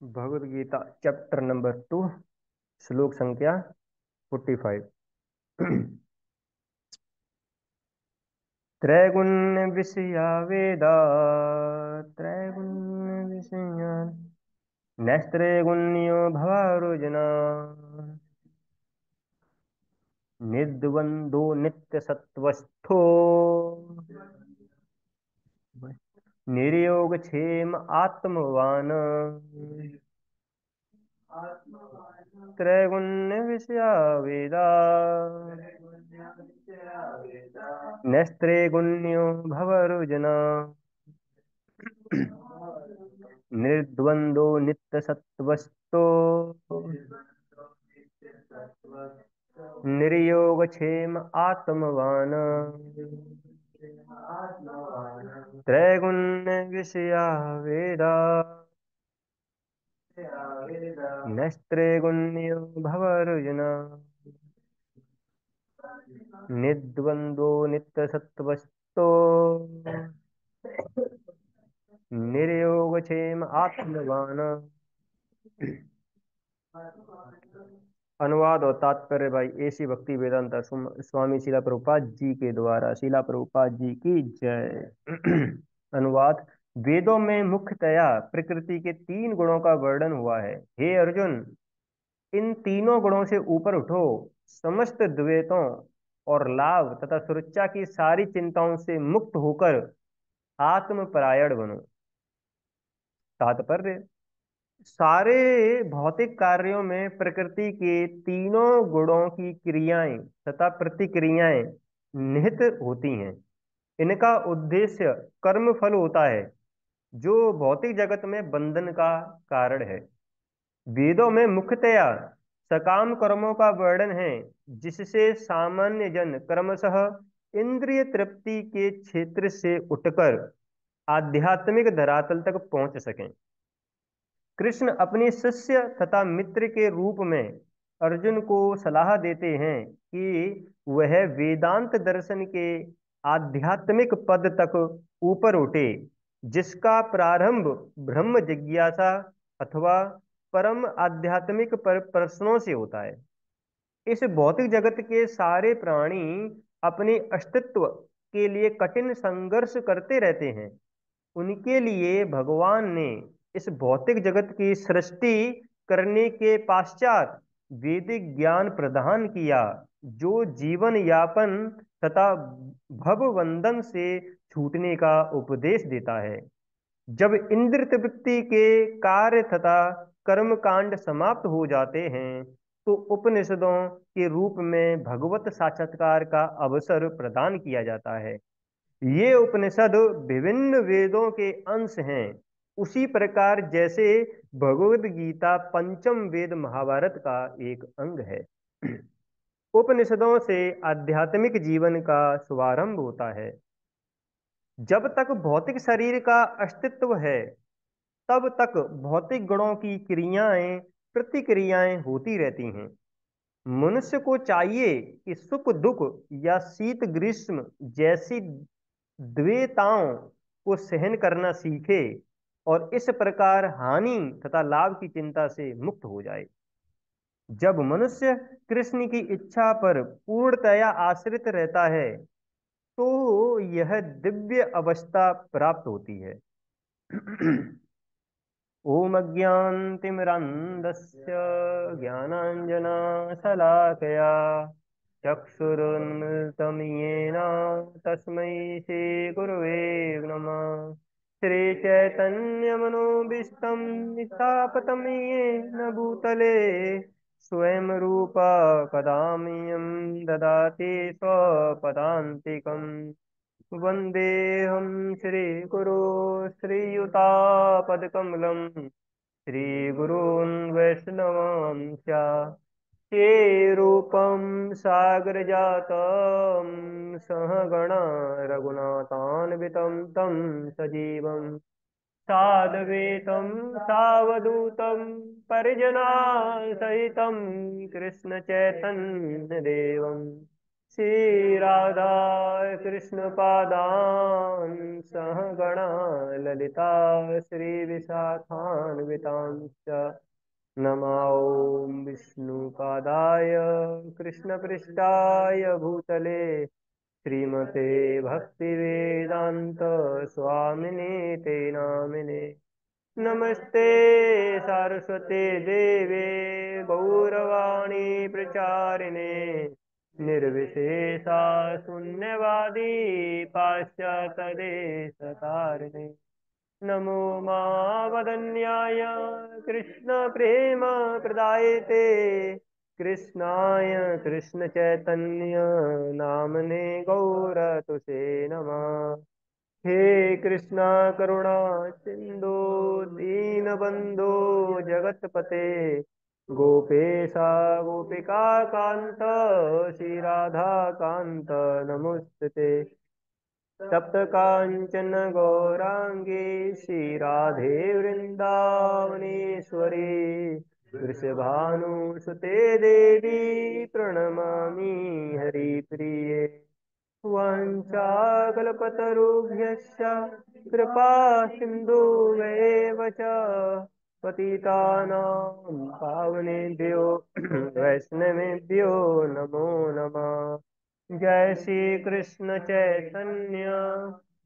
Bhagavad Gita chapter number 2, श्लोक संख्या 45। त्रैगुण्य विषया वेदा, त्रैगुण्य विषया नैस्त्रैगुण्यो भवारुजना, निर्द्वन्द्वो नित्यसत्त्वस्थो निर्योगक्षेम आत्मवान्, त्रैगुण्य विषया वेदा नैस्त्रैगुण्यो भवरुजना, निर्द्वन्द्वो नित्यसत्त्वस्तो निर्योगक्षेम आत्मवान्, त्रैगुण्य विषया वेदा नैस्त्रैगुण्यो भवरुजना, निर्द्वन्द्वो नित्यसत्त्वस्तो निर्योगक्षेम आत्मवान्। अनुवाद और तात्पर्य भाई एसी भक्ति वेदांता स्वामी शिला प्रभुपाद जी के द्वारा। शिला प्रभुपाद जी की जय। अनुवाद। वेदों में मुख्यतया प्रकृति के 3 गुणों का वर्णन हुआ है। हे अर्जुन, इन तीनों गुणों से ऊपर उठो, समस्त द्वैतों और लाभ तथा सुरक्षा की सारी चिंताओं से मुक्त होकर आत्मपरायण बनो। तात्पर्य। सारे भौतिक कार्यों में प्रकृति के तीनों गुणों की क्रियाएं तथा प्रतिक्रियाएं निहित होती हैं। इनका उद्देश्य कर्म फल होता है, जो भौतिक जगत में बंधन का कारण है। वेदों में मुख्यतया सकाम कर्मों का वर्णन है, जिससे सामान्य जन क्रमशः इंद्रिय तृप्ति के क्षेत्र से उठकर आध्यात्मिक धरातल तक पहुंच सकें। कृष्ण अपने शिष्य तथा मित्र के रूप में अर्जुन को सलाह देते हैं कि वह वेदांत दर्शन के आध्यात्मिक पद तक ऊपर उठे, जिसका प्रारंभ ब्रह्म जिज्ञासा अथवा परम आध्यात्मिक पर प्रश्नों से होता है। इस भौतिक जगत के सारे प्राणी अपने अस्तित्व के लिए कठिन संघर्ष करते रहते हैं। उनके लिए भगवान ने इस भौतिक जगत की सृष्टि करने के पश्चात वैदिक ज्ञान प्रदान किया, जो जीवन यापन तथा भवबंधन से छूटने का उपदेश देता है। जब इंद्र तृप्ति के कार्य तथा कर्म कांड समाप्त हो जाते हैं, तो उपनिषदों के रूप में भगवत साक्षात्कार का अवसर प्रदान किया जाता है। ये उपनिषद विभिन्न वेदों के अंश हैं, उसी प्रकार जैसे भगवद गीता पंचम वेद महाभारत का एक अंग है। उपनिषदों से आध्यात्मिक जीवन का शुभारंभ होता है। जब तक भौतिक शरीर का अस्तित्व है, तब तक भौतिक गुणों की क्रियाएं प्रतिक्रियाएं होती रहती हैं। मनुष्य को चाहिए कि सुख दुख या शीत ग्रीष्म जैसी द्वैताओं को सहन करना सीखे और इस प्रकार हानि तथा लाभ की चिंता से मुक्त हो जाए। जब मनुष्य कृष्ण की इच्छा पर पूर्णतया आश्रित रहता है, तो यह दिव्य अवस्था प्राप्त होती है। ओम अज्ञानतिमिरन्धस्य ज्ञानाञ्जनशलाकया चक्षुरुन्मिलितं येन तस्मै श्रीगुरवे नमः। श्रीचैतन्यमनोभीष्टं स्थापितं येन भूतले स्वयं रूपा कदा मह्यं ददाति स्वपदान्तिकम्। वन्देऽहं श्रीगुरो श्रीयुतापदकमलं श्रीगुरून् वैष्णवांश्च ये रूपं सागरजातं सहगणा रघुनाथान्वितं तं सजीवं साद्वैतं सावधूतं परिजनासहितं कृष्णचैतन्यदेवं श्री राधा कृष्ण पादान सह गणा ललिता श्री विशाखान्वितांश्च नमो विष्णुपादाय कृष्णपृष्ठाय भूतले श्रीमते भक्तिवेदांत स्वामिने ते नामिने नमस्ते सारस्वते देवे गौरवाणी प्रचारिणे निर्विशेषा शून्यवादी पाश्चात्यदेशतारिणे नमो मावदन्याय कृष्णप्रेम प्रदायते कृष्णाय कृष्णचैतन्य नामने गौरतुसे नमः हे कृष्णा करुणा सिंधु दीनबंधु जगतपते गोपेशा गोपिका कांत श्री राधा कांत नमोस्तुते सप्त कांचन गौरांगी श्री राधे वृंदावनेश्वरी वृषभानुसुते देवी प्रणमामि हरिप्रिये वाञ्छाकल्पतरुभ्यश्च कृपा सिन्धुवेव च पतितानां पावनेभ्यो वैष्णवेभ्यो नमो नमः जय श्री कृष्ण चैतन्य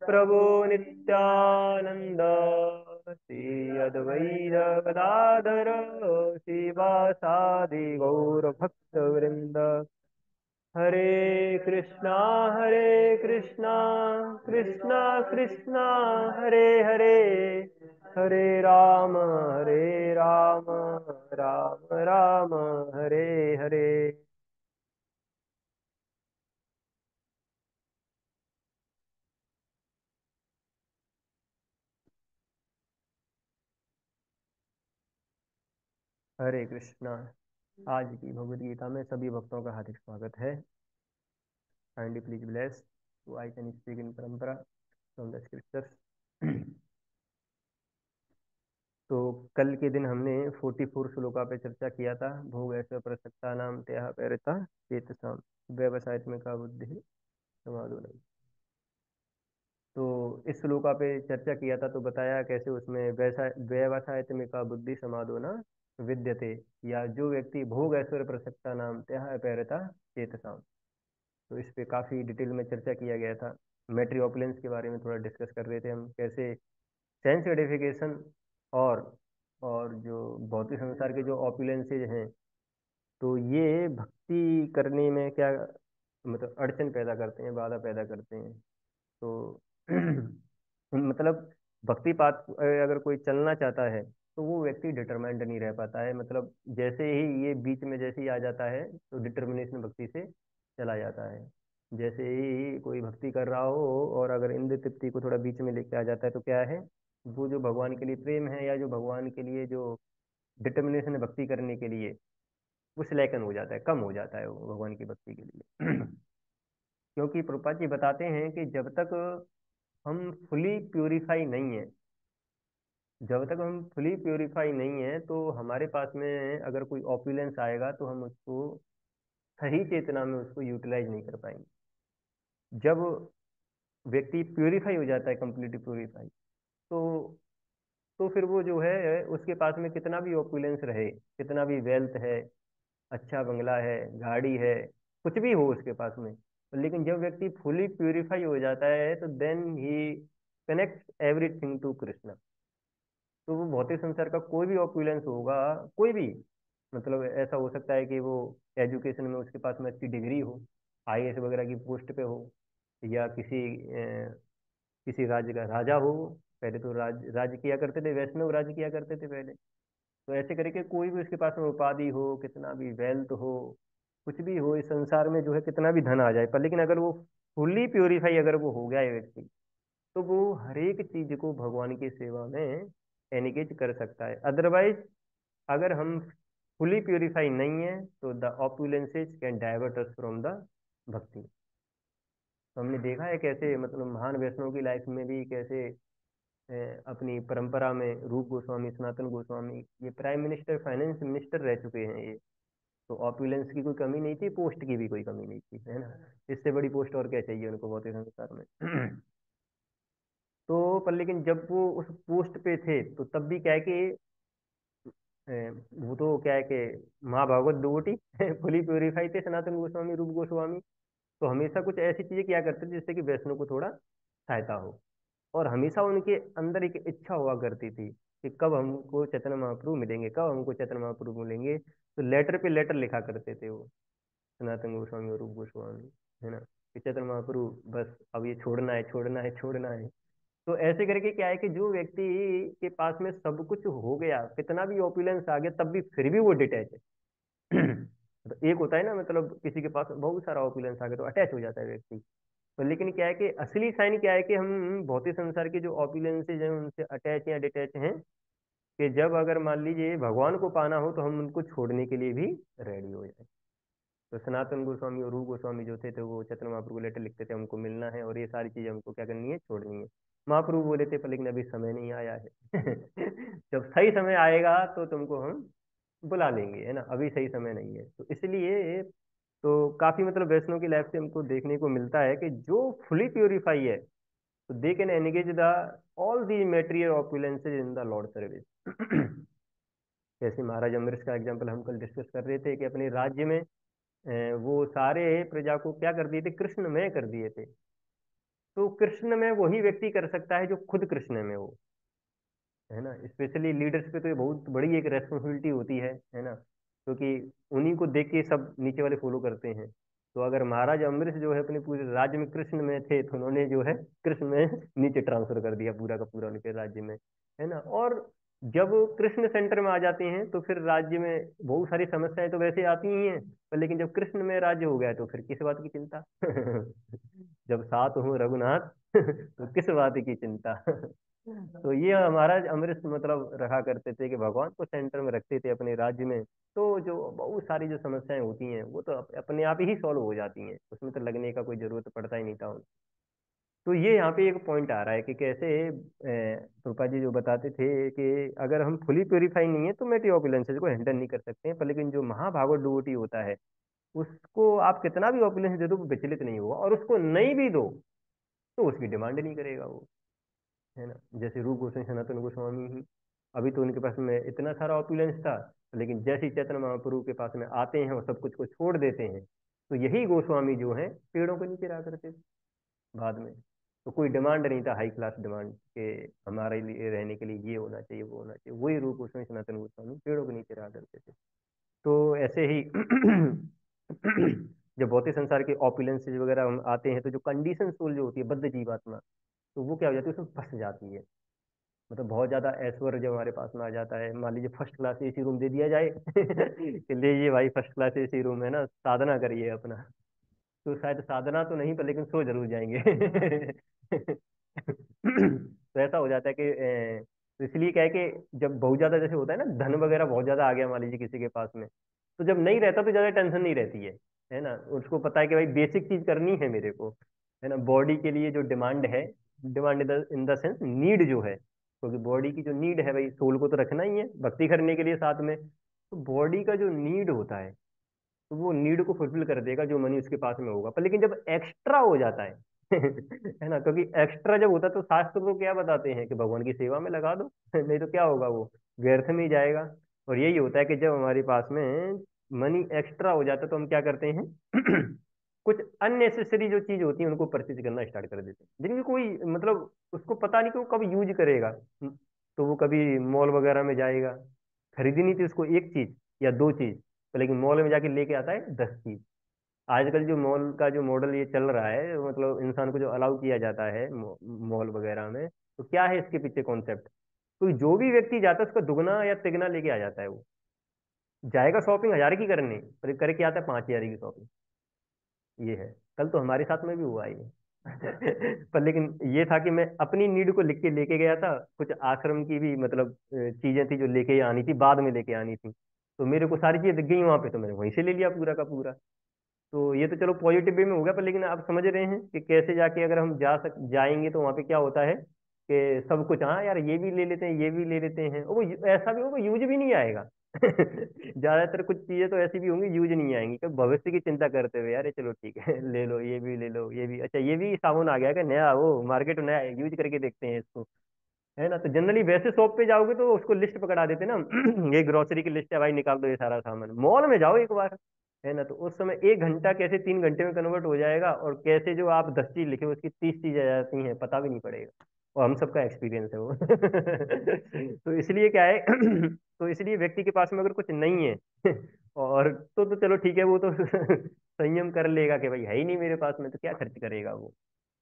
प्रभु नित्यानंद श्री अद्वैत गदाधर श्रीवासादि गौर भक्त वृंद हरे कृष्णा कृष्णा कृष्णा हरे हरे हरे राम राम राम हरे हरे। हरे कृष्णा। आज की भगवद गीता में सभी भक्तों का हार्दिक स्वागत है। Kindly please bless so I can speak in परंपरा फ्रॉम द स्क्रिप्चर्स। तो कल के दिन हमने 44 श्लोका पे चर्चा किया था। भोग ऐसे प्रसक्ता नाम त्यह पैरता चेतसाम व्यवसायत्मिका बुद्धि समाधो नहीं। तो इस श्लोका पे चर्चा किया था, तो बताया कैसे उसमें व्यवसायत्मिका बुद्धि समाधो न विद्यते, या जो व्यक्ति भोग ऐश्वर्य प्रसक्ता नाम त्यह पैरता चेतसाम। तो इस पे काफी डिटेल में चर्चा किया गया था। मैट्री ऑपुलेंस के बारे में थोड़ा डिस्कस कर रहे थे हम, कैसे सेंस एडिफिकेशन और जो भौतिक संसार के जो ऑपुलेंसेज हैं, तो ये भक्ति करने में क्या मतलब अड़चन पैदा करते हैं, बाधा पैदा करते हैं। तो मतलब भक्ति पाथ अगर कोई चलना चाहता है तो वो व्यक्ति डिटरमाइंड नहीं रह पाता है। मतलब जैसे ही ये बीच में जैसे ही आ जाता है तो डिटर्मिनेशन भक्ति से चला जाता है। जैसे ही कोई भक्ति कर रहा हो और अगर इंद्र तृप्ति को थोड़ा बीच में लेके आ जाता है तो क्या है, वो जो भगवान के लिए प्रेम है या जो भगवान के लिए जो डिटर्मिनेशन है भक्ति करने के लिए, वो स्लैकन हो जाता है, कम हो जाता है वो भगवान की भक्ति के लिए। क्योंकि प्रभुपाद जी बताते हैं कि जब तक हम फुली प्यूरिफाई नहीं है, जब तक हम फुली प्यूरिफाई नहीं है तो हमारे पास में अगर कोई ऑपुलेंस आएगा तो हम उसको सही चेतना में उसको यूटिलाइज नहीं कर पाएंगे। जब व्यक्ति प्यूरिफाई हो जाता है, कंप्लीटली प्यूरिफाई, तो फिर वो जो है उसके पास में कितना भी ऑपुलेंस रहे, कितना भी वेल्थ है, अच्छा बंगला है, गाड़ी है, कुछ भी हो उसके पास में, लेकिन जब व्यक्ति फुली प्यूरिफाई हो जाता है तो then he connect everything to Krishna. तो वो भौतिक संसार का कोई भी ऑपुलेंस होगा, कोई भी, मतलब ऐसा हो सकता है कि वो एजुकेशन में उसके पास में अच्छी डिग्री हो, आईएएस वगैरह की पोस्ट पे हो, या किसी राज्य का राजा हो। पहले तो राज्य किया करते थे, वैष्णव राज्य किया करते थे पहले। तो ऐसे करके कोई भी उसके पास में उपाधि हो, कितना भी वेल्थ हो, कुछ भी हो इस संसार में जो है, कितना भी धन आ जाए, पर लेकिन अगर वो फुल्ली प्योरीफाई अगर वो हो गया है व्यक्ति, तो वो हर एक चीज को भगवान की सेवा में एनिगेज कर सकता है। अदरवाइज अगर हम फुली प्योरीफाई नहीं है तो the opulences can divert us from the bhakti. तो हमने देखा है कैसे मतलब महान वैष्णव की लाइफ में भी कैसे अपनी परंपरा में रूप गोस्वामी, सनातन गोस्वामी, ये प्राइम मिनिस्टर, फाइनेंस मिनिस्टर रह चुके हैं ये। तो ऑपुलेंस की कोई कमी नहीं थी, पोस्ट की भी कोई कमी नहीं थी, है ना। इससे बड़ी पोस्ट और क्या चाहिए उनको भौतिक संसार में। तो पर लेकिन जब वो उस पोस्ट पे थे तो तब भी क्या है कि अ, वो तो क्या है कि महाभागवत डिवोटी फुली प्योरीफाई थे, सनातन गोस्वामी, रूप गोस्वामी। तो हमेशा कुछ ऐसी चीजें किया करते थे जिससे कि वैष्णव को थोड़ा सहायता हो। और हमेशा उनके अंदर एक इच्छा हुआ करती थी कि कब हमको चैतन्य महाप्रभु मिलेंगे, कब हमको चैतन्य महाप्रभु मिलेंगे। तो लेटर पे लेटर लिखा करते थे वो, सनातन गोस्वामी और रूप गोस्वामी, है ना, कि चैतन्य महाप्रभु बस अब ये छोड़ना है, छोड़ना है, छोड़ना है। तो ऐसे करके क्या है कि जो व्यक्ति के पास में सब कुछ हो गया, कितना भी ओपुलेंस आ गया, तब भी फिर भी वो डिटैच है। तो एक होता है ना, मतलब किसी के पास बहुत सारा ओपुलेंस आ गया तो अटैच हो जाता है व्यक्ति। तो लेकिन क्या है कि असली साइन क्या है कि हम भौतिक संसार के जो ओपुलेंसेज हैं उनसे अटैच या डिटैच हैं, कि जब अगर मान लीजिए भगवान को पाना हो तो हम उनको छोड़ने के लिए भी रेडी हो जाए। तो सनातन गोस्वामी और रूप गोस्वामी जो थे, तो वो चैतन्य महाप्रभु को लेटर लिखते थे, हमको मिलना है और ये सारी चीजें हमको क्या करनी है, छोड़नी है। महाप्रभु बोले थे पर लेकिन अभी समय नहीं आया है। जब सही समय आएगा तो तुमको हम बुला लेंगे, है ना, अभी सही समय नहीं है। तो इसलिए तो काफी मतलब वैष्णव की लाइफ से हमको देखने को मिलता है कि जो फुली प्योरीफाई है, तो they can engage the all the material opulences in the Lord service. जैसे महाराज अमरीश का एग्जाम्पल हम कल डिस्कस कर रहे थे कि अपने राज्य में वो सारे प्रजा को क्या कर दिए थे, कृष्णमय कर दिए थे। तो कृष्ण में वही व्यक्ति कर सकता है जो खुद कृष्ण में हो, है ना। स्पेशली लीडर्स पे तो ये बहुत बड़ी एक रेस्पॉन्सिबिलिटी होती है ना, क्योंकि उन्हीं को देख के सब नीचे वाले फॉलो करते हैं। तो अगर महाराज अम्बरीश जो है अपने पूरे राज्य में कृष्ण में थे, तो उन्होंने जो है कृष्ण में नीचे ट्रांसफर कर दिया पूरा का पूरा उनके राज्य में, है ना। और जब कृष्ण सेंटर में आ जाते हैं तो फिर राज्य में बहुत सारी समस्याएं तो वैसे आती ही हैं, पर लेकिन जब कृष्ण में राज्य हो गया तो फिर किस बात की चिंता। जब साथ हूँ रघुनाथ, तो किस बात की चिंता। तो ये हमारा अमृत मतलब रखा करते थे कि भगवान को सेंटर में रखते थे अपने राज्य में। तो जो बहुत सारी जो समस्याएं होती हैं वो तो अपने आप ही सॉल्व हो जाती हैं, उसमें तो लगने का कोई जरूरत पड़ता ही नहीं था उनको। तो ये यहाँ पे एक पॉइंट आ रहा है कि कैसे प्रभुपाद जी जो बताते थे कि अगर हम फुली प्योरीफाई नहीं है तो मेटियोपुलेंसेज को हैंडल नहीं कर सकते हैं, पर लेकिन जो महाभागवत डिवोटी होता है उसको आप कितना भी ऑपुलेंस दे दो वो विचलित नहीं होगा, और उसको नहीं भी दो तो उसकी डिमांड नहीं करेगा वो, है ना। जैसे रूप गोस्वामी सनातन गोस्वामी ही, अभी तो उनके पास में इतना सारा ऑपुलेंस था, लेकिन जैसे ही चैतन्य महाप्रभु के पास में आते हैं और सब कुछ को छोड़ देते हैं, तो यही गोस्वामी जो है पेड़ों के नीचे रहा करते थे बाद में। तो कोई डिमांड नहीं था, हाई क्लास डिमांड के हमारे लिए रहने के लिए ये होना चाहिए वो होना चाहिए, वही रूप गोस्वामी सनातन गोस्वामी पेड़ों के नीचे रहा करते थे। तो ऐसे ही जब भौतिक संसार के ऑपुलेंसेज वगैरह हम आते हैं तो जो कंडीशन सोल जो होती है बद्ध जीवात्मा, तो वो क्या हो जाती है, उसमें फंस जाती है। मतलब बहुत ज्यादा ऐश्वर्य जब हमारे पास में आ जाता है, मान लीजिए फर्स्ट क्लास एसी रूम दे दिया जाए कि लीजिए भाई फर्स्ट क्लास एसी रूम है ना, साधना करिए अपना। तो शायद साधना तो नहीं पर लेकिन सो जरूर जाएंगे। तो ऐसा हो जाता है कि तो इसलिए क्या है कि जब बहुत ज्यादा जैसे होता है ना, धन वगैरह बहुत ज्यादा आ गया मान लीजिए किसी के पास में, तो जब नहीं रहता तो ज्यादा टेंशन नहीं रहती है ना। उसको पता है कि भाई बेसिक चीज करनी है मेरे को, है ना। बॉडी के लिए जो डिमांड है, demand in the sense need जो है, क्योंकि बॉडी की जो नीड है भाई सोल को तो रखना ही है भक्ति करने के लिए साथ में। तो बॉडी का जो नीड होता है तो वो नीड को फुलफिल कर देगा जो मनी उसके पास में होगा, पर लेकिन जब एक्स्ट्रा हो जाता है है ना, क्योंकि एक्स्ट्रा जब होता है तो शास्त्र को क्या बताते हैं कि भगवान की सेवा में लगा दो। नहीं तो क्या होगा, वो व्यर्थ में ही जाएगा। और यही होता है कि जब हमारे पास में मनी एक्स्ट्रा हो जाता है तो हम क्या करते हैं, कुछ अननेसेसरी जो चीज होती है उनको परचेज करना स्टार्ट कर देते हैं, जिनकी कोई मतलब उसको पता नहीं कि वो कब यूज करेगा। तो वो कभी मॉल वगैरह में जाएगा, खरीदनी थी उसको एक चीज या दो चीज, तो लेकिन मॉल में जाके लेके आता है 10 चीज। आजकल जो मॉल का जो मॉडल ये चल रहा है, मतलब इंसान को जो अलाउ किया जाता है मॉल वगैरह में, तो क्या है इसके पीछे कॉन्सेप्ट। तो जो भी व्यक्ति जाता है उसका दुगना या तिगना लेके आ जाता है वो, जाएगा शॉपिंग 1000 की करने, पर करके आता है 5000 की शॉपिंग। ये है, कल तो हमारे साथ में भी हुआ ये। पर लेकिन ये था कि मैं अपनी नीड को लिख के लेके गया था, कुछ आश्रम की भी मतलब चीजें थी जो लेके आनी थी, बाद में लेके आनी थी। तो मेरे को सारी चीजें दिख गई वहां पे, तो मैंने वहीं से ले लिया पूरा का पूरा। तो ये तो चलो पॉजिटिव वे में हो गया, पर लेकिन आप समझ रहे हैं कि कैसे जाके अगर हम जाएंगे तो वहां पे क्या होता है कि सब कुछ, हाँ यार ये भी ले लेते हैं, ये भी ले लेते हैं, वो ऐसा भी होगा यूज भी नहीं आएगा। ज्यादातर कुछ चीजें तो ऐसी भी होंगी यूज नहीं आएंगी, कि भविष्य की चिंता करते हुए यार ये चलो ठीक है ले लो, ये भी ले लो, ये भी, अच्छा ये भी साबुन आ गया क्या नया, वो मार्केट में नया यूज करके देखते हैं इसको, है ना। तो जनरली वैसे शॉप पे जाओगे तो उसको लिस्ट पकड़ा देते ना, ये ग्रोसरी की लिस्ट है भाई, निकाल दो ये सारा सामान। मॉल में जाओ एक बार, है ना, तो उस समय 1 घंटा कैसे 3 घंटे में कन्वर्ट हो जाएगा, और कैसे जो आप 10 चीज लिखे हो उसकी 30 चीजें आ जाती हैं, पता भी नहीं पड़ेगा। और हम सबका एक्सपीरियंस है वो। तो इसलिए क्या है, तो इसलिए व्यक्ति के पास में अगर कुछ नहीं है, और तो चलो ठीक है, वो तो संयम कर लेगा कि भाई है ही नहीं मेरे पास में, तो क्या खर्च करेगा वो।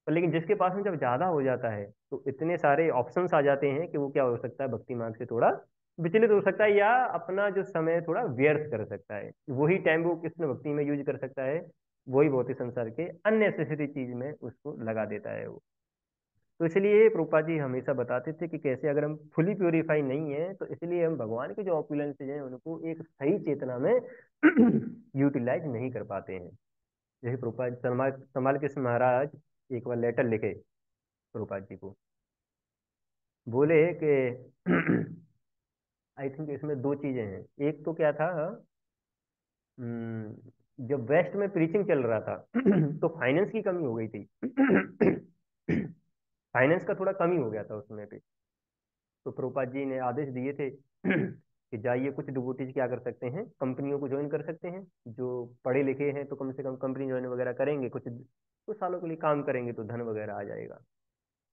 पर लेकिन जिसके पास में जब ज्यादा हो जाता है, तो इतने सारे ऑप्शंस आ जाते हैं कि वो क्या हो सकता है, भक्ति मार्ग से थोड़ा विचलित हो सकता है, या अपना जो समय थोड़ा व्यर्थ कर सकता है। वही टाइम वो कृष्ण भक्ति में यूज कर सकता है, वही भौतिक संसार के अननेसेसरी चीज में उसको लगा देता है वो। तो इसलिए प्रभुपाद जी हमेशा बताते थे कि कैसे अगर हम फुली प्योरीफाई नहीं है, तो इसलिए हम भगवान के जो ऑपुलेंसेज हैं उनको एक सही चेतना में यूटिलाइज नहीं कर पाते हैं। जैसे प्रभुपाद संभाल संभाल कृष्ण महाराज एक बार लेटर लिखे प्रभुपाद जी को, बोले कि आई थिंक इसमें दो चीजें हैं। एक तो क्या था, जब वेस्ट में प्रीचिंग चल रहा था, तो फाइनेंस की कमी हो गई थी। फाइनेंस का थोड़ा कमी हो गया था उस समय पे। तो प्रभुपाद जी ने आदेश दिए थे कि जाइए, कुछ डिवोटीज क्या कर सकते हैं, कंपनियों को ज्वाइन कर सकते हैं, जो पढ़े लिखे हैं तो कम से कम कंपनी ज्वाइन वगैरह करेंगे, कुछ सालों के लिए काम करेंगे तो धन वगैरह आ जाएगा।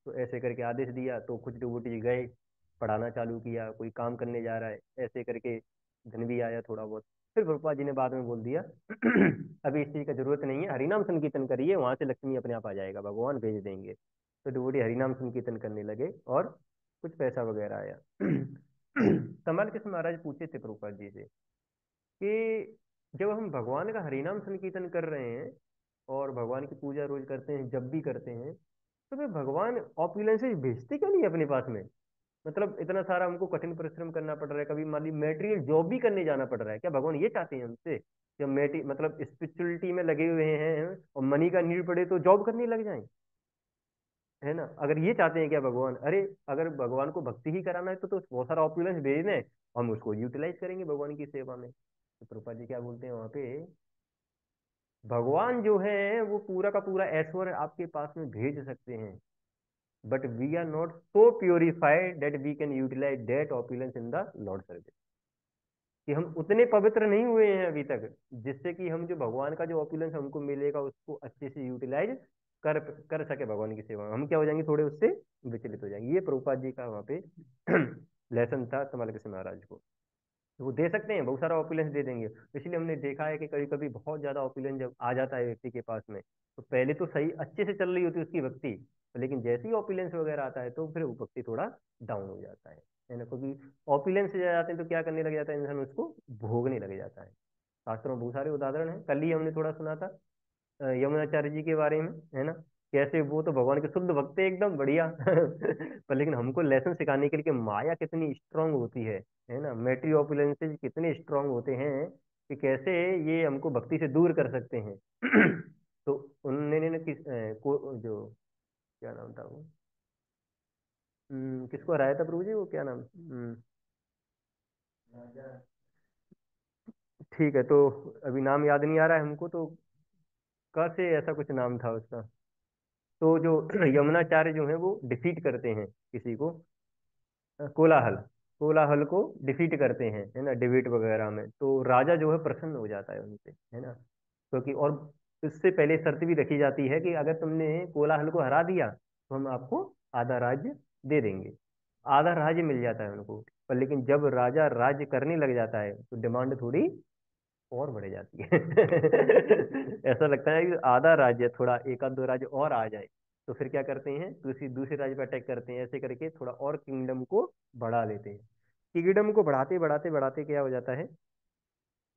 तो ऐसे करके आदेश दिया, तो कुछ डिवोटी गए, पढ़ाना चालू किया, कोई काम करने जा रहा है, ऐसे करके धन भी आया थोड़ा बहुत। फिर प्रभुपाद जी ने बाद में बोल दिया, अभी इस चीज का जरूरत नहीं है, हरिनाम संकीर्तन करिए, वहां से लक्ष्मी अपने आप आ जाएगा, भगवान भेज देंगे। तो डिवोटी हरिनाम संकीर्तन करने लगे, और कुछ पैसा वगैरह आया। कमल कृष्ण महाराज पूछे थे प्रभुपाद जी से कि जब हम भगवान का हरिनाम संकीर्तन कर रहे हैं, और भगवान की पूजा रोज करते हैं, जब भी करते हैं, तो फिर भगवान ऑपुलेंसेस भेजते क्यों नहीं अपने पास में। मतलब इतना सारा हमको कठिन परिश्रम करना पड़ रहा है, कभी मान ली मेटेरियल जॉब भी करने जाना पड़ रहा है, क्या भगवान ये चाहते हैं हमसे कि हम मेटी मतलब स्पिरिचुअलिटी में लगे हुए हैं, और मनी का नीड पड़े तो जॉब करने लग जाएं, है ना। अगर ये चाहते हैं क्या भगवान, अरे अगर भगवान को भक्ति ही कराना है तो बहुत सारा ऑपुलेंस भेज दें, हम उसको यूटिलाइज करेंगे भगवान की सेवा में। तो प्रभुपाद जी क्या बोलते हैं वहां पे, भगवान जो है वो पूरा का पूरा ऐश्वर्य आपके पास में भेज सकते हैं, but we are not so purified that we can utilize that opulence in the Lord service. कि हम उतने पवित्र नहीं हुए हैं अभी तक, जिससे कि हम जो भगवान का जो ऑपुलेंस हमको मिलेगा उसको अच्छे से यूटिलाइज कर कर सके भगवान की सेवा में। हम क्या हो जाएंगे, थोड़े उससे विचलित हो जाएंगे। ये प्रभुपाद जी का वहाँ पे लेसन था कमल कृष्ण महाराज को। तो वो दे सकते हैं, बहुत सारा ऑपुलेंस दे देंगे। इसलिए हमने देखा है कि कभी कभी बहुत ज्यादा ऑपुलेंस जब आ जाता है व्यक्ति के पास में, तो पहले तो सही अच्छे से चल रही होती है उसकी भक्ति, लेकिन जैसे ही ऑपुलेंस वगैरह आता है तो फिर वो भक्ति थोड़ा डाउन हो जाता है ना। क्योंकि ऑपुलेंस से जाते हैं तो क्या करने लग जाता है इंसान, उसको भोगने लग जाता है। शास्त्रों में बहुत सारे उदाहरण हैं, कल ही हमने थोड़ा सुना था यमुनाचार्य जी के बारे में, है ना। कैसे वो तो भगवान के शुद्ध भक्त है एकदम बढ़िया, पर लेकिन हमको लेसन सिखाने के लिए कि माया कितनी स्ट्रांग होती है ना, मेटरी ऑपुलेंसेज कितने स्ट्रांग होते हैं, कि कैसे ये हमको भक्ति से दूर कर सकते हैं। तो उन्होंने ने जो क्या नाम था वो, किसको हराया था प्रभु जी, वो क्या नाम, ठीक है, तो अभी नाम याद नहीं आ रहा है हमको, तो क से ऐसा कुछ नाम था उसका। तो जो यमुनाचार्य जो है वो डिफीट करते हैं किसी को, कोलाहल, कोलाहल को डिफीट करते हैं, है ना, डिबेट वगैरह में। तो राजा जो है प्रसन्न हो जाता है उनसे, है ना। क्योंकि और इससे पहले शर्त भी रखी जाती है कि अगर तुमने कोलाहल को हरा दिया तो हम आपको आधा राज्य दे देंगे। आधा राज्य मिल जाता है उनको। पर लेकिन जब राजा राज्य करने लग जाता है तो डिमांड थोड़ी और बढ़ जाती है। ऐसा लगता है कि आधा राज्य, थोड़ा एक आध दो राज्य और आ जाए, तो फिर क्या करते हैं, दूसरी दूसरे राज्य पर अटैक करते हैं, ऐसे करके थोड़ा और किंगडम को बढ़ा लेते हैं। किंगडम को बढ़ाते बढ़ाते बढ़ाते क्या हो जाता है,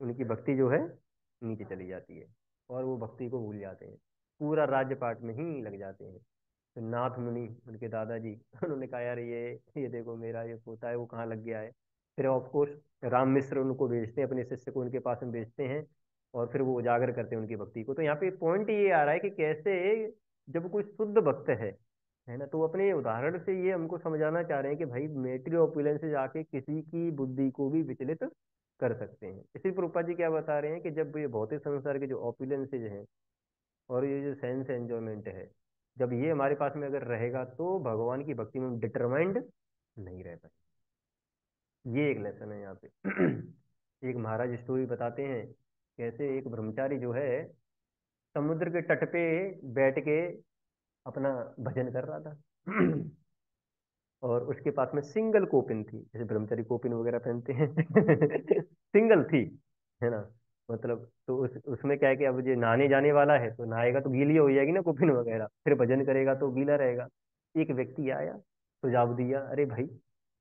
उनकी भक्ति जो है नीचे चली जाती है, और वो भक्ति को भूल जाते हैं, पूरा राज्य पाट में ही लग जाते हैं। तो नाथ मुनि उनके दादाजी, उन्होंने कहा यार ये देखो मेरा ये पोता है वो कहाँ लग गया है। फिर ऑफ कोर्स राम मिश्र उनको भेजते हैं, अपने शिष्य को उनके पास में भेजते हैं, और फिर वो उजागर करते हैं उनकी भक्ति को। तो यहाँ पे पॉइंट ये आ रहा है कि कैसे जब कोई शुद्ध भक्त है है ना। तो अपने उदाहरण से ये हमको समझाना चाह रहे हैं कि भाई मेटेरियल ओपुलेंस से जाके किसी की बुद्धि को भी विचलित कर सकते हैं। इसी प्रभुपाद जी क्या बता रहे हैं कि जब ये भौतिक संसार के जो ओपुलेंसेज हैं और ये जो सेंस एंजॉयमेंट है, जब ये हमारे पास में अगर रहेगा तो भगवान की भक्ति में डिटरमाइंड नहीं रह पाए। ये एक लेसन है यहाँ पे। एक महाराज स्टोरी बताते हैं, कैसे एक ब्रह्मचारी जो है समुद्र के तट पे बैठ के अपना भजन कर रहा था। और उसके पास में सिंगल कोपिन थी, जैसे ब्रह्मचारी कोपिन वगैरह पहनते हैं। सिंगल थी, है ना। मतलब तो उसमें क्या है कि अब ये नहाने जाने वाला है तो नहाएगा तो गीली हो जाएगी ना कोपिन वगैरह, फिर भजन करेगा तो गीला रहेगा। एक व्यक्ति आया, सुझाव दिया, अरे भाई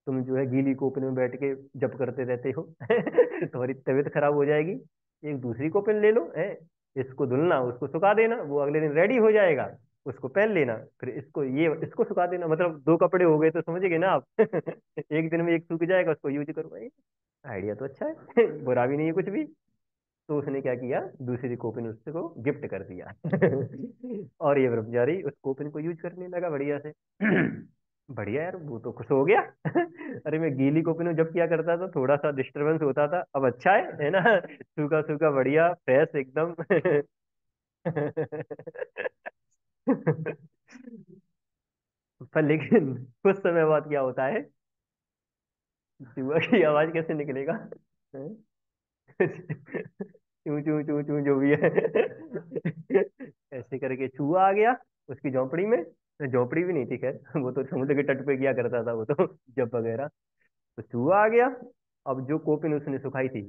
तुम जो है गीली कोपिन में बैठ के जप करते रहते हो, तुम्हारी तबीयत खराब हो जाएगी, एक दूसरी कोपिन ले लो है, इसको धुलना उसको सुखा देना, वो अगले दिन रेडी हो जाएगा, उसको पहन लेना, फिर इसको ये इसको सुखा देना, मतलब दो कपड़े हो गए, तो समझिए ना आप। एक दिन में एक सूख जाएगा, उसको यूज करो भाई। आइडिया तो अच्छा है। बुरा भी नहीं है कुछ भी। तो उसने क्या किया, दूसरी कोपिन उसको गिफ्ट कर दिया। और ये ब्रह्मचारी उस कोपिन को यूज करने लगा बढ़िया से। बढ़िया यार, वो तो खुश हो गया। अरे मैं गीली कोपिन में जब किया करता था थोड़ा सा डिस्टरबेंस होता था, अब अच्छा है ना। सूखा सूखा बढ़िया फ्रेश एकदम। पर लेकिन कुछ समय बाद क्या होता है, चूहा की आवाज कैसे निकलेगा? हैं? चू चू चू चू जो भी है। ऐसे करके चूहा आ गया उसकी झोंपड़ी में। झोंपड़ी भी नहीं थी खैर, वो तो समुद्र के तट पे किया करता था वो तो, जब वगैरह। तो चूहा आ गया। अब जो कोपिन उसने सुखाई थी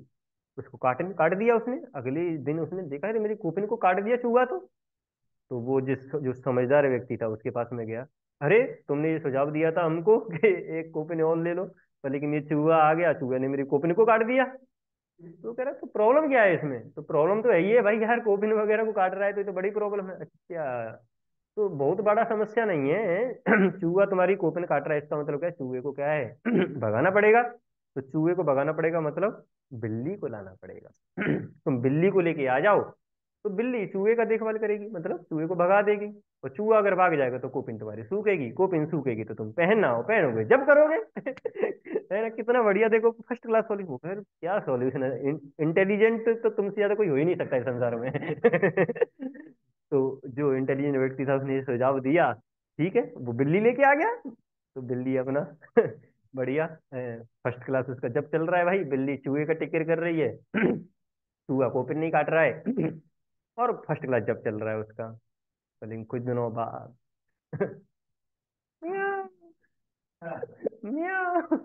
उसको काट दिया उसने। अगले दिन उसने देखा, अरे मेरी कोपिन को काट दिया चूहा तो वो जो समझदार व्यक्ति था उसके पास में गया, अरे तुमने ये सुझाव दिया था हमको कि एक कोपिन और ले लो, पर लेकिन ये चूहा आ गया, चूहे ने मेरी कोपिन को काट दिया। तो कह रहा तो प्रॉब्लम क्या है इसमें? तो प्रॉब्लम तो यही है भाई यार, कोपिन वगैरह को काट रहा है तो ये तो बड़ी प्रॉब्लम है। अच्छा, तो बहुत बड़ा समस्या नहीं है। चूहा तुम्हारी कोपिन काट रहा है, इसका मतलब क्या है, चूहे को क्या है, भगाना पड़ेगा। तो चूहे को भगाना पड़ेगा मतलब बिल्ली को लाना पड़ेगा। तुम बिल्ली को लेके आ जाओ, तो बिल्ली चूहे का देखभाल करेगी, मतलब चूहे को भगा देगी। और चूहा अगर भाग जाएगा तो कोपिन तुम्हारी सूखेगी, कोपिन सूखेगी तो तुम पहनना हो पहनोगे जब करोगे। है ना, कितना बढ़िया, देखो फर्स्ट क्लास सॉल्यूशन। फिर क्या सॉल्यूशन है, इंटेलिजेंट तो तुमसे ज्यादा कोई हो ही नहीं सकता इस संसार में। तो जो इंटेलिजेंट व्यक्ति था उसने ये सुझाव दिया, ठीक है, वो बिल्ली लेके आ गया। तो बिल्ली अपना बढ़िया फर्स्ट क्लास उसका जब चल रहा है भाई, बिल्ली चूहे का टेक केयर कर रही है। चूहा कोपिन नहीं काट रहा है। और फर्स्ट क्लास जब चल रहा है उसका। लेकिन कुछ दिनों बाद म्याऊं, म्याऊं,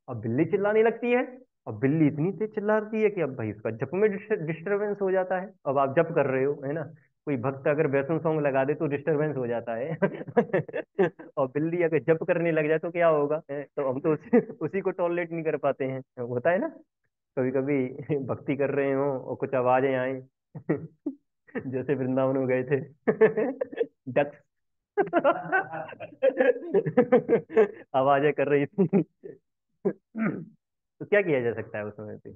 अब बिल्ली चिल्लाने लगती है। अब बिल्ली इतनी तेज चिल्लाती है कि अब भाई उसका जप में डिस्टरबेंस हो जाता है। अब आप जप कर रहे हो, है ना, कोई भक्त अगर वैष्णव सॉन्ग लगा दे तो डिस्टरबेंस हो जाता है। और बिल्ली अगर जप करने लग जाए तो क्या होगा, है? तो हम तो उसी को टॉलरेट नहीं कर पाते हैं, होता है ना। कभी कभी भक्ति कर रहे हो और कुछ आवाजें आए। जैसे वृंदावन में गए थे। डक्स। आवाजें कर रही थी। तो क्या किया जा सकता है उस समय पे?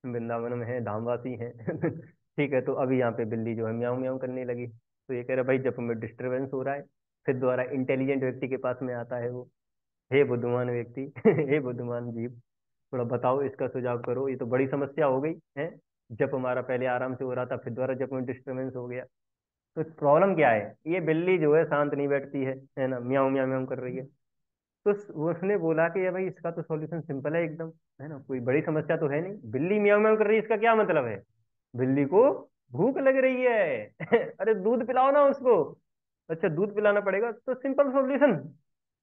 वृंदावन में है, धामवासी है। ठीक है, तो अभी यहाँ पे बिल्ली जो है म्याऊं म्याऊं करने लगी, तो ये कह रहा भाई जब में डिस्टरबेंस हो रहा है। फिर दोबारा इंटेलिजेंट व्यक्ति के पास में आता है वो, हे बुद्धिमान व्यक्ति, हे बुद्धिमान जीव, थोड़ा बताओ इसका सुझाव करो, ये तो बड़ी समस्या हो गई है। जब हमारा पहले आराम से हो रहा था, फिर दोबारा जब में डिस्टरबेंस हो गया। तो प्रॉब्लम क्या है, ये बिल्ली जो है शांत नहीं बैठती है ना, म्याऊं म्याऊं म्याऊं कर रही है। तो उसने बोला कि ये भाई इसका तो सॉल्यूशन सिंपल है एकदम, है ना, कोई बड़ी समस्या तो है नहीं, बिल्ली म्याऊं म्याऊं कर रही है इसका क्या मतलब है, बिल्ली को भूख लग रही है। अरे दूध पिलाओ ना उसको। अच्छा दूध पिलाना पड़ेगा, तो सिंपल सॉल्यूशन,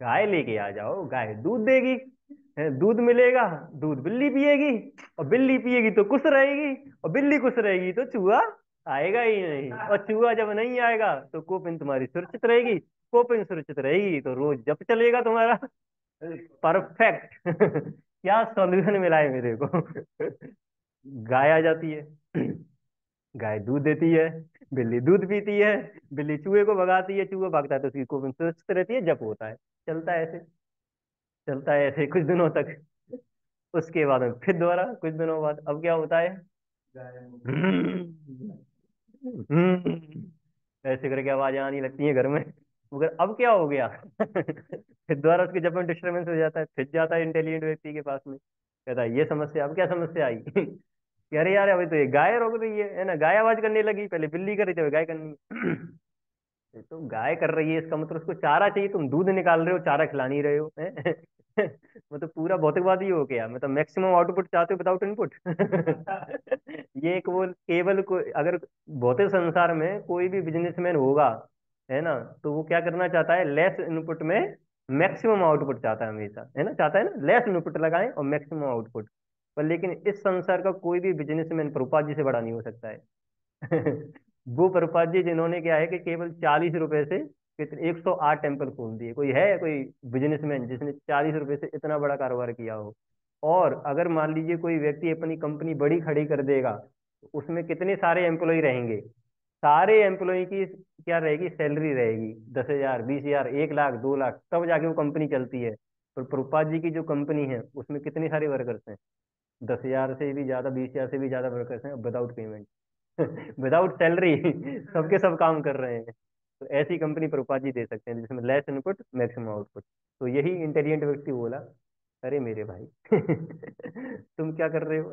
गाय लेके आ जाओ, गाय दूध देगी, दूध मिलेगा, दूध बिल्ली पिएगी, और बिल्ली पिएगी तो खुश रहेगी, और बिल्ली खुश रहेगी तो चूहा आएगा ही नहीं, और चूहा जब नहीं आएगा तो कोपिन तुम्हारी सुरक्षित रहेगी, कोपिन सुरक्षित रहेगी तो रोज जप चलेगा तुम्हारा। परफेक्ट। क्या सॉल्यूशन मिला है मेरे को। गाय आ जाती है, गाय दूध देती है, बिल्ली दूध पीती है, बिल्ली चूहे को भगाती है, चूहा भागता है तो उसकी कोपिन सुरक्षित रहती है, जप होता है। चलता है ऐसे, चलता है ऐसे कुछ दिनों तक। उसके बाद में फिर दोबारा कुछ दिनों बाद अब क्या होता है, हम्म, ऐसे करके आवाजें आने लगती हैं घर में। मगर अब क्या हो गया फिर दोबारा उसके जब में डिस्टर्बेंस हो जाता है, फिर जाता है इंटेलिजेंट व्यक्ति के पास में, कहता है ये समस्या, अब क्या समस्या आई कि अरे यार अभी तो ये गाय रोक रही है ना, गाय आवाज करने लगी, पहले बिल्ली कर रही थी, अभी गाय करनी है। ये तो गाय कर रही है, इसका मतलब उसको चारा चाहिए, तुम दूध निकाल रहे हो, चारा खिला नहीं रहे हो हैं? मतलब पूरा भौतिकवादी हो गया, मतलब मैक्सिमम आउटपुट चाहते हो विदाउट इनपुट। ये एक वो केवल को अगर भौतिक संसार में कोई भी बिजनेसमैन होगा, है ना, तो वो क्या करना चाहता है, लेस इनपुट में मैक्सिमम आउटपुट चाहता है हमेशा, है ना, चाहता है ना लेस इनपुट लगाएं और मैक्सिमम आउटपुट। पर लेकिन इस संसार का कोई भी बिजनेसमैन प्रभुपाद जी से बड़ा नहीं हो सकता है। वो प्रभुपाद जी जिन्होंने क्या है कि केवल 40 रुपए से कितने 108 टेम्पल खोल दिए, कोई है कोई बिजनेसमैन जिसने 40 रुपए से इतना बड़ा कारोबार किया हो। और अगर मान लीजिए कोई व्यक्ति अपनी कंपनी बड़ी खड़ी कर देगा, तो उसमें कितने सारे एम्प्लॉय रहेंगे, सारे एम्प्लॉय की क्या रहेगी, सैलरी रहेगी 10,000, 20,000, 1 लाख, 2 लाख, तब जाके वो कंपनी चलती है। पर प्रभुपाद जी की जो कंपनी है उसमें कितने सारे वर्कर्स हैं, 10,000 से भी ज्यादा, 20,000 से भी ज्यादा वर्कर्स हैं विदाउट पेमेंट, विदाउट सैलरी। सबके सब काम कर रहे हैं। तो ऐसी कंपनी प्रभुपाद जी दे सकते हैं जिसमें लेस इनपुट मैक्सिमम आउटपुट। तो यही इंटेलिजेंट व्यक्ति बोला, अरे मेरे भाई तुम क्या कर रहे हो,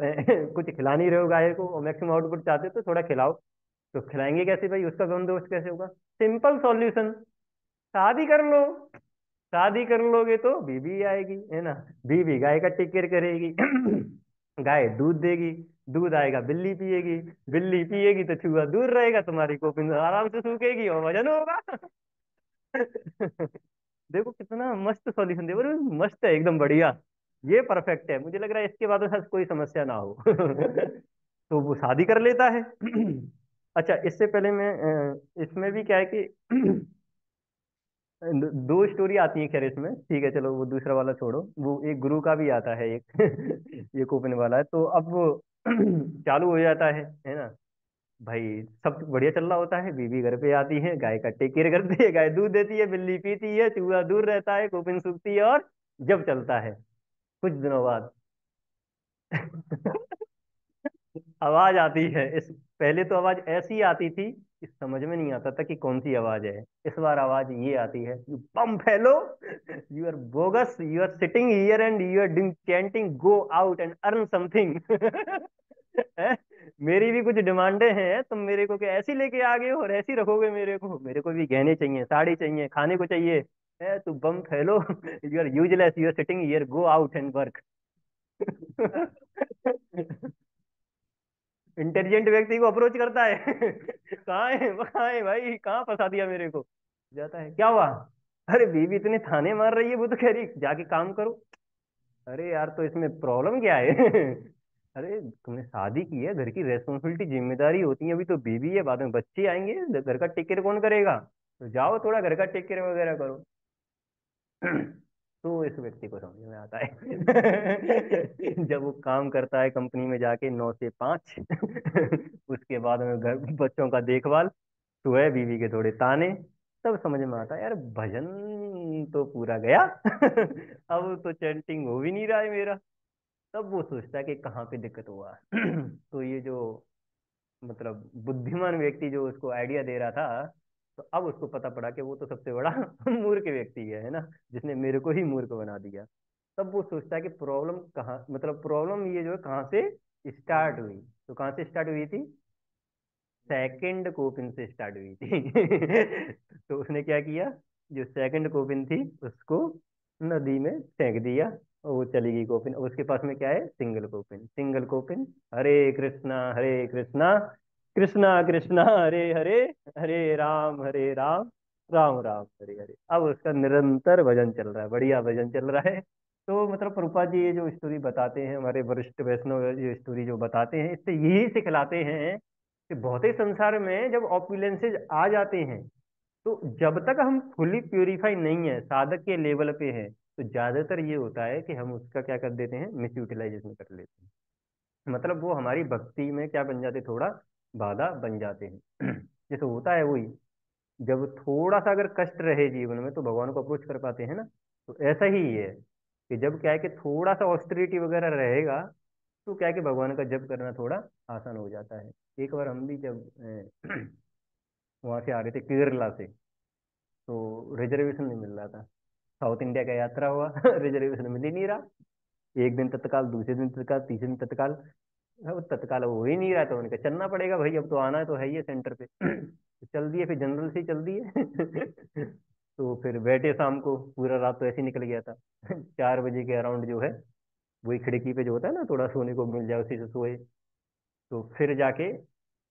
कुछ खिला नहीं रहे हो गाय को और मैक्सिमम आउटपुट चाहते हो तो थोड़ा खिलाओ। तो खिलाएंगे कैसे भाई, उसका बंदोबस्त कैसे होगा, सिंपल सॉल्यूशन, शादी कर लो। शादी कर लोगे तो बीबी आएगी, है ना, बीबी गाय का टेक केयर करेगी। गाय दूध देगी, दूध आएगा बिल्ली पिएगी, बिल्ली पिएगी तो चूहा दूर रहेगा, तुम्हारी कोपिन आराम से सूखेगी और वजन होगा। देखो कितना मस्त सॉल्यूशन, देखो मस्त है एकदम बढ़िया। ये परफेक्ट है, मुझे लग रहा है इसके बाद शायद कोई समस्या ना हो। तो वो शादी कर लेता है। अच्छा इससे पहले मैं इसमें भी क्या है कि दो स्टोरी आती है खैर इसमें, ठीक है चलो वो दूसरा वाला छोड़ो, वो एक गुरु का भी आता है एक। ये कोपन वाला है, तो अब वो चालू हो जाता है ना, भाई सब बढ़िया चल रहा होता है, बीवी घर पे आती है, गाय का टेक केयर करती है, गाय दूध देती है, बिल्ली पीती है, चूहा दूर रहता है, कोपिन सूखती है, और जब चलता है कुछ दिनों बाद आवाज आती है इस, पहले तो आवाज ऐसी आती थी कि समझ में नहीं आता था कि कौन सी आवाज है। इस बार आवाज ये आती है, you bum fellow, you are bogus, you are sitting here and you are doing chanting, go out and earn something. मेरी भी कुछ डिमांडे हैं, तुम मेरे को क्या ऐसी लेके आ गए हो और ऐसी रखोगे मेरे को भी गहने चाहिए, साड़ी चाहिए, खाने को चाहिए, है तू bum fellow, you are useless, you are sitting here, go out and work. Intelligent व्यक्ति को अप्रोच करता है। कहाँ है भाई, कहाँ फंसा दिया मेरे को। जाता है, क्या हुआ, अरे बीवी इतने थाने मार रही है, वो तो कह रही जाके काम करो। अरे यार तो इसमें प्रॉब्लम क्या है। अरे तुमने शादी की है, घर की रेस्पॉन्सिबिलिटी जिम्मेदारी होती है, अभी तो बीवी है, बाद में बच्चे आएंगे, घर का टेक केयर कौन करेगा, तो जाओ थोड़ा घर का टेक केयर वगैरह करो। तो इस व्यक्ति को समझ में आता है। जब वो काम करता है कंपनी में जाके 9 से 5, उसके बाद में घर बच्चों का देखभाल, सुबह बीवी के थोड़े ताने, तब समझ में आता है यार भजन तो पूरा गया। अब तो चैंटिंग हो भी नहीं रहा है मेरा। तब वो सोचता है कि कहाँ पे दिक्कत हुआ। तो ये जो मतलब बुद्धिमान व्यक्ति जो उसको आइडिया दे रहा था, तो अब उसको पता पड़ा कि वो तो सबसे बड़ा मूर्ख व्यक्ति है ना, जिसने मेरे को ही मूर्ख बना दिया। तब वो सोचता है कि प्रॉब्लम कहाँ, मतलब प्रॉब्लम ये जो है कहाँ से स्टार्ट हुई, तो कहाँ से स्टार्ट हुई थी, सेकंड कोपिन से स्टार्ट हुई थी। तो उसने क्या किया, जो सेकंड कोपिन थी उसको नदी में फेंक दिया, और वो चली गई कोपिन, और उसके पास में क्या है, सिंगल कोपिन, सिंगल कोपिन, हरे कृष्णा कृष्णा कृष्णा हरे हरे, हरे राम राम राम हरे हरे। अब उसका निरंतर भजन चल रहा है, बढ़िया भजन चल रहा है। तो मतलब प्रभुपाद जी ये जो स्टोरी बताते हैं, हमारे वरिष्ठ वैष्णव ये स्टोरी जो बताते हैं, इससे यही सिखलाते हैं कि भौतिक संसार में जब ऑपुलेंसेज आ जाते हैं, तो जब तक हम फुली प्यूरिफाई नहीं है, साधक के लेवल पे है, तो ज्यादातर ये होता है कि हम उसका क्या कर देते हैं, मिस यूटिलाइजेशन कर लेते हैं। मतलब वो हमारी भक्ति में क्या बन जाते, थोड़ा बाधा बन जाते हैं। जैसे होता है वही, जब थोड़ा सा अगर कष्ट रहे जीवन में तो भगवान को अप्रोच कर पाते हैं ना। तो ऐसा ही है कि जब क्या है कि थोड़ा सा ऑस्टेरिटी वगैरह रहेगा, तो क्या है कि भगवान का जप करना थोड़ा आसान हो जाता है। एक बार हम भी जब वहां से आ रहे थे केरला से, तो रिजर्वेशन नहीं मिल रहा था। साउथ इंडिया का यात्रा हुआ रिजर्वेशन मिल ही नहीं रहा। एक दिन तत्काल, दूसरे दिन तत्काल, तीसरे दिन तत्काल। अब तत्काल हो ही नहीं रहा, तो उनका चलना पड़ेगा भाई, अब तो आना तो है ही है सेंटर पे। तो चल दिए, फिर जनरल से ही चल दिए। तो फिर बैठे शाम को, पूरा रात तो ऐसे ही निकल गया था। 4 बजे के अराउंड जो है, वही खिड़की पे जो होता है ना, थोड़ा सोने को मिल जाए, उसी से सोए। तो फिर जाके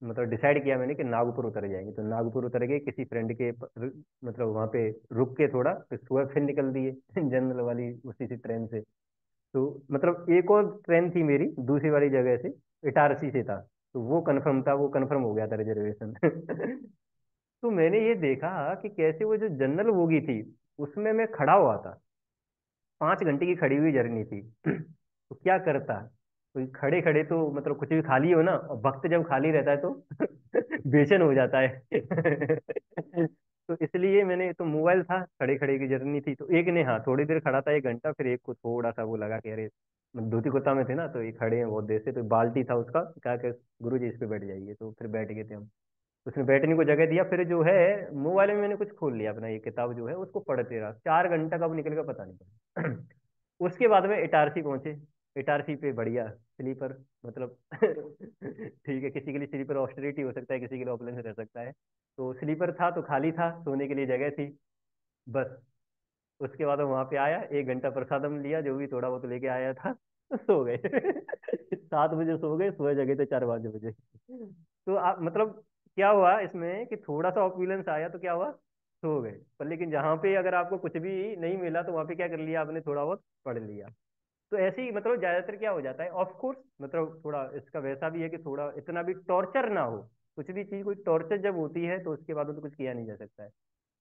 मतलब डिसाइड किया मैंने कि नागपुर उतर जाएंगे, तो नागपुर उतर गए किसी फ्रेंड के मतलब वहां पे रुक के थोड़ा, फिर सुबह फिर निकल दिए जनरल वाली उसी सी ट्रेन से। तो मतलब एक और ट्रेन थी मेरी दूसरी वाली जगह से, इटारसी से था। तो वो कंफर्म था, वो कंफर्म हो गया था रिजर्वेशन। तो मैंने ये देखा कि कैसे वो जो जनरल बोगी थी, उसमें मैं खड़ा हुआ था। 5 घंटे की खड़ी हुई जर्नी थी। तो क्या करता, कोई खड़े खड़े तो मतलब कुछ भी खाली हो ना, और वक्त जब खाली रहता है तो बेचैन हो जाता है। तो इसलिए मैंने, तो मोबाइल था, खड़े खड़े की जर्नी थी, तो एक ने हाँ थोड़ी देर खड़ा था, 1 घंटा, फिर एक को थोड़ा सा वो लगा कि अरे, धोती कुर्ता में थे ना, तो ये खड़े हैं बहुत देर से, तो बाल्टी था उसका, कहा कि गुरु जी इस पे बैठ जाइए, तो फिर बैठ गए थे हम। उसने बैठने को जगह दिया, फिर जो है मोबाइल में मैंने कुछ खोल लिया अपना, ये किताब जो है उसको पढ़ते रहा, 4 घंटा कब निकल गया पता नहीं पड़ा। उसके बाद में इटारसी पहुंचे। इटारसी पे बढ़िया स्लीपर, मतलब ठीक है, किसी के लिए स्लीपर ऑस्टेरिटी हो सकता है, किसी के लिए ऑपुलेंस रह सकता है। तो स्लीपर था तो खाली था, सोने के लिए जगह थी, बस। उसके बाद वहां पे आया, 1 घंटा प्रसादम लिया, जो भी थोड़ा बहुत लेके आया था, तो सो गए। 7 बजे सो गए, सुबह जगे थे 4-5 बजे। तो आप मतलब क्या हुआ इसमें कि थोड़ा सा ऑपुलेंस आया तो क्या हुआ, सो गए। पर लेकिन जहाँ पे अगर आपको कुछ भी नहीं मिला, तो वहां पे क्या कर लिया आपने, थोड़ा बहुत पढ़ लिया। तो ऐसे ही मतलब ज्यादातर क्या हो जाता है, ऑफ कोर्स मतलब थोड़ा इसका वैसा भी है कि थोड़ा इतना भी टॉर्चर ना हो। कुछ भी चीज कोई टॉर्चर जब होती है, तो उसके बाद तो कुछ किया नहीं जा सकता है।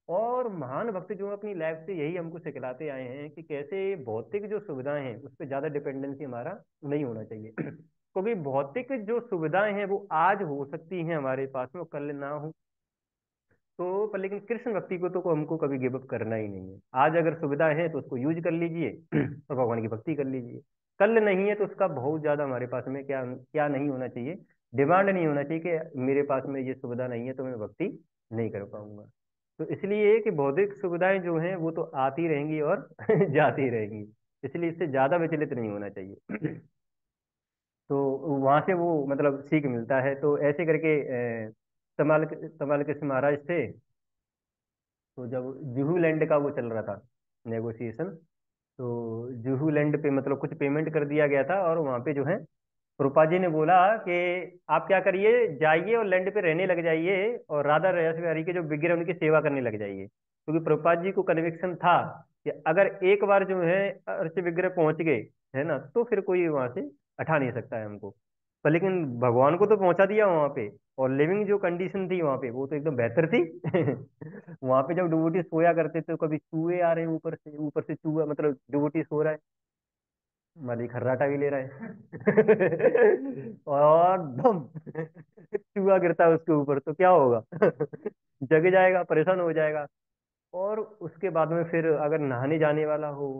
और महान भक्त जो अपनी लाइफ से यही हमको सिखलाते आए हैं कि कैसे भौतिक जो सुविधाएं हैं उस पर ज्यादा डिपेंडेंसी हमारा नहीं होना चाहिए। क्योंकि भौतिक जो सुविधाएं हैं वो आज हो सकती हैं हमारे पास में, वो कल ना हो। तो पर लेकिन कृष्ण भक्ति को तो हमको कभी गिव अप करना ही नहीं है। आज अगर सुविधा है तो उसको यूज कर लीजिए, और भगवान की भक्ति कर लीजिए। कल नहीं है तो उसका बहुत ज्यादा हमारे पास में क्या क्या नहीं होना चाहिए, डिमांड नहीं होना चाहिए कि मेरे पास में ये सुविधा नहीं है तो मैं भक्ति नहीं कर पाऊंगा। तो इसलिए कि भौतिक सुविधाएं जो हैं वो तो आती रहेंगी और जाती रहेंगी, इसलिए इससे ज्यादा विचलित नहीं होना चाहिए। तो वहां से वो मतलब सीख मिलता है। तो ऐसे करके तमाल तमाल कृष्ण महाराज थे। तो जब जुहू लैंड का वो चल रहा था नेगोशिएशन, तो जुहू लैंड पे मतलब कुछ पेमेंट कर दिया गया था, और वहां पे जो है रूपा जी ने बोला कि आप क्या करिए, जाइए और लैंड पे रहने लग जाइए, और राधा राजेश्वरी के जो विग्रह उनकी सेवा करने लग जाइए, क्योंकि प्रभुपाद जी को कन्विक्शन था कि अगर एक बार जो है अर्च विग्रह पहुंच गए, है ना, तो फिर कोई वहां से हटा नहीं सकता है हमको। पर लेकिन भगवान को तो पहुंचा दिया वहां पे, और लिविंग जो कंडीशन थी वहां पे वो तो एकदम बेहतर थी। वहां पे जब डिवोटी सोया करते थे, तो कभी चूहे आ रहे हैं ऊपर से चूहा, मतलब डिवोटी सो रहा है, मालिक खर्राटा भी ले रहा है। और दम चूहा गिरता है उसके ऊपर, तो क्या होगा? जग जाएगा, परेशान हो जाएगा। और उसके बाद में फिर अगर नहाने जाने वाला हो,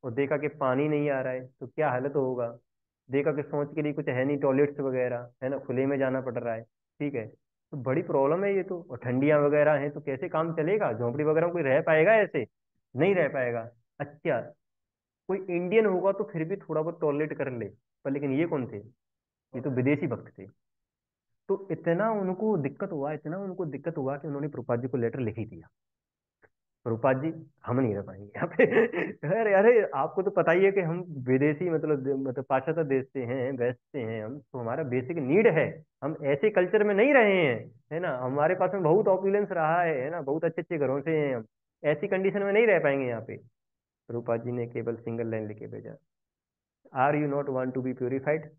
और देखा कि पानी नहीं आ रहा है, तो क्या हालत होगा? देखा कि सोच के लिए कुछ है नहीं, टॉयलेट्स वगैरह है ना, खुले में जाना पड़ रहा है, ठीक है, तो बड़ी प्रॉब्लम है ये तो। और ठंडियां वगैरह हैं, तो कैसे काम चलेगा? झोंपड़ी वगैरह में कोई रह पाएगा ऐसे? नहीं रह पाएगा। अच्छा, कोई इंडियन होगा तो फिर भी थोड़ा बहुत टॉलरेट कर ले, पर लेकिन ये कौन थे? ये तो विदेशी भक्त थे। तो इतना उनको दिक्कत हुआ कि उन्होंने प्रभुपाद जी को लेटर लिख ही दिया, प्रभुपाद जी हम नहीं रह पाएंगे यहाँ पे। अरे अरे, आपको तो पता ही है कि हम विदेशी मतलब पाश्चात्य देश से हैं, वेस्ट से हैं हम, तो हमारा बेसिक नीड है। हम ऐसे कल्चर में नहीं रहे हैं, है ना, हमारे पास में बहुत ऑपुलेंस रहा है ना, बहुत अच्छे अच्छे घरों से हैं हम। ऐसी कंडीशन में नहीं रह पाएंगे यहाँ पे। प्रभुपाद जी ने केवल सिंगल लाइन लिख के भेजा, are you not want to be purified?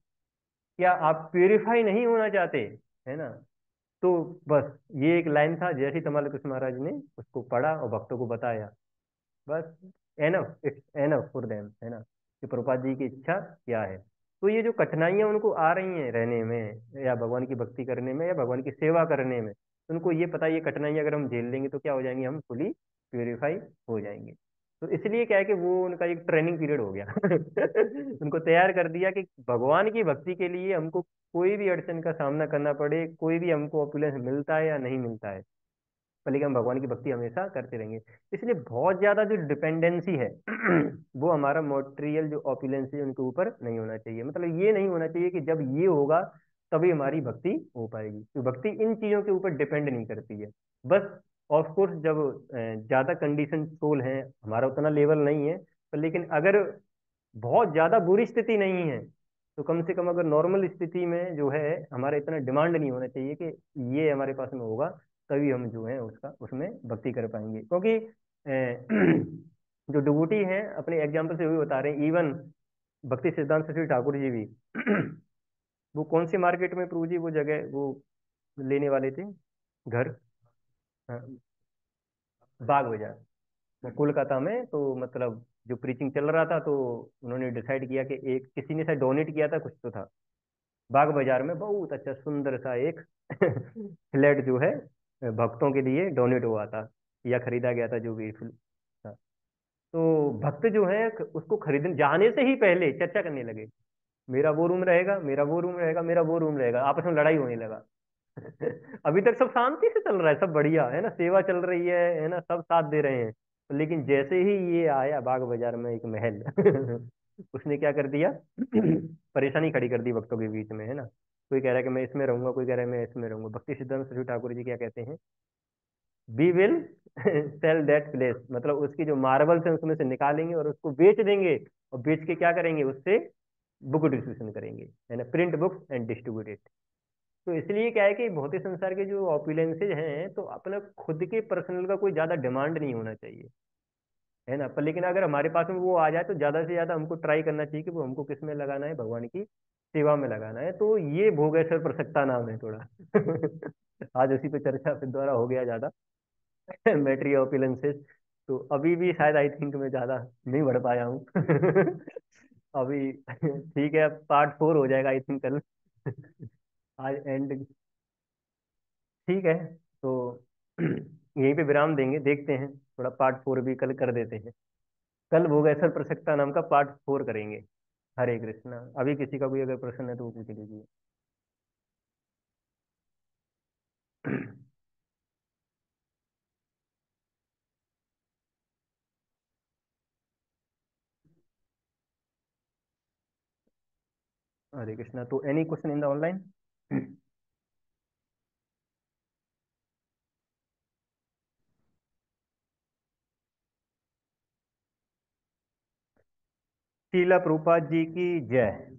क्या आप प्योरीफाई नहीं होना चाहते? है ना। तो बस ये एक लाइन था, जैसे ही तमाल कृष्ण महाराज ने उसको पढ़ा और भक्तों को बताया, बस enough, it's enough for them, है ना, कि प्रभुपाद जी की इच्छा क्या है। तो ये जो कठिनाइयां उनको आ रही हैं रहने में, या भगवान की भक्ति करने में, या भगवान की सेवा करने में, उनको ये पता है ये कठिनाइयां अगर हम झेल लेंगे तो क्या हो जाएंगे, हम फुली प्योरीफाई हो जाएंगे। तो इसलिए क्या है कि वो उनका एक ट्रेनिंग पीरियड हो गया। उनको तैयार कर दिया कि भगवान की भक्ति के लिए हमको कोई भी अड़चन का सामना करना पड़े, कोई भी हमको ऑपुलेंस मिलता है या नहीं मिलता है, पर लेकिन हम भगवान की भक्ति हमेशा करते रहेंगे। इसलिए बहुत ज्यादा जो डिपेंडेंसी है वो हमारा मटेरियल जो ऑपुलेंस है उनके ऊपर नहीं होना चाहिए। मतलब ये नहीं होना चाहिए कि जब ये होगा तभी हमारी भक्ति हो पाएगी, तो भक्ति इन चीजों के ऊपर डिपेंड नहीं करती है। बस ऑफ कोर्स जब ज्यादा कंडीशन सोल है, हमारा उतना लेवल नहीं है, पर लेकिन अगर बहुत ज्यादा बुरी स्थिति नहीं है तो कम से कम अगर नॉर्मल स्थिति में जो है हमारा इतना डिमांड नहीं होना चाहिए कि ये हमारे पास में होगा तभी हम जो है उसका उसमें भक्ति कर पाएंगे। क्योंकि जो डिवोटी हैं अपने एग्जाम्पल से वही बता रहे हैं, इवन भक्ति सिद्धांत श्री ठाकुर जी भी वो कौन से मार्केट में प्रभु जी वो जगह वो लेने वाले थे घर? हाँ, बाग बाजार में, कोलकाता में। तो मतलब जो प्रीचिंग चल रहा था तो उन्होंने डिसाइड किया कि एक किसी ने शायद डोनेट किया था, कुछ तो था, बाग बाजार में बहुत अच्छा सुंदर सा एक फ्लैट जो है भक्तों के लिए डोनेट हुआ था या खरीदा गया था, जो भी था। तो भक्त जो है उसको खरीदने जाने से ही पहले चर्चा करने लगे, मेरा वो रूम रहेगा, मेरा वो रूम रहेगा, मेरा वो रूम रहेगा, आपस में लड़ाई होने लगा। अभी तक सब शांति से चल रहा है, सब बढ़िया है ना, सेवा चल रही है ना, सब साथ दे रहे हैं। लेकिन जैसे ही ये आया बाग बाजार में एक महल उसने क्या कर दिया परेशानी खड़ी कर दी भक्तों के बीच में, है ना। कोई कह रहा है कि मैं इसमें रहूंगा, कोई कह रहा है मैं इसमें रहूंगा। भक्ति सिद्धांत सरस्वती ठाकुर जी क्या कहते हैं, we will sell that place, मतलब उसकी जो मार्बल्स है उसमें से निकालेंगे और उसको बेच देंगे, और बेच के क्या करेंगे उससे बुक डिस्ट्रीब्यूशन करेंगे, है ना, print books and distribute it. तो इसलिए क्या है कि भौतिक संसार के जो ऑपुलेंसेज हैं तो अपने खुद के पर्सनल का कोई ज्यादा डिमांड नहीं होना चाहिए, है ना। पर लेकिन अगर हमारे पास में वो आ जाए तो ज्यादा से ज्यादा हमको ट्राई करना चाहिए कि वो हमको किस में लगाना है, भगवान की सेवा में लगाना है। तो ये भोगेश्वर प्रसक्ता नाम है थोड़ा आज उसी पे चर्चा फिर द्वारा हो गया ज्यादा मैट्री ऑपुलेंसेस। तो अभी भी शायद आई थिंक मैं ज्यादा नहीं बढ़ पाया हूँ अभी ठीक है, पार्ट 4 हो जाएगा आई थिंक कल आज एंड। ठीक है, तो यहीं पे विराम देंगे, देखते हैं थोड़ा पार्ट 4 भी कल कर देते हैं। कल भोगेश्वर प्रसक्ता नाम का पार्ट 4 करेंगे। हरे कृष्णा। अभी किसी का कोई अगर प्रश्न है तो वो पूछ लीजिए। हरे कृष्णा। तो any question in the online? Shrila Prabhupada ji की जय।